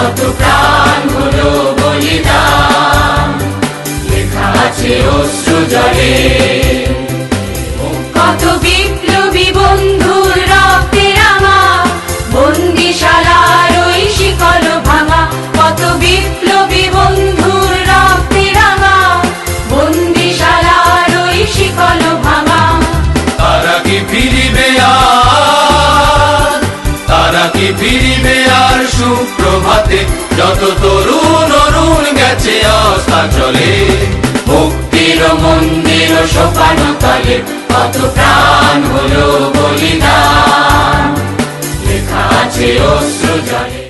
কত প্রাণ হলো বলিদান, লেখা আছে অশ্রু জলে। কত বিপ্লবী বন্ধুর রক্তে রাঙা, বন্দিশালার ওই শিকল ভাঙা। কত বিপ্লবী বন্ধুর রক্তে রাঙা, বন্দিশালার ওই শিকল ভাঙা। তারা কি ফিরিবে আর, তারা কি ফিরিবে আর সুপ্রভাতে, যত তরুণ অরুণ গেছে অস্তাচলে। মুক্তির মন্দির সোপানো তলে কত প্রাণ হলো বলিদান, লেখা আছে অশ্রু জলে।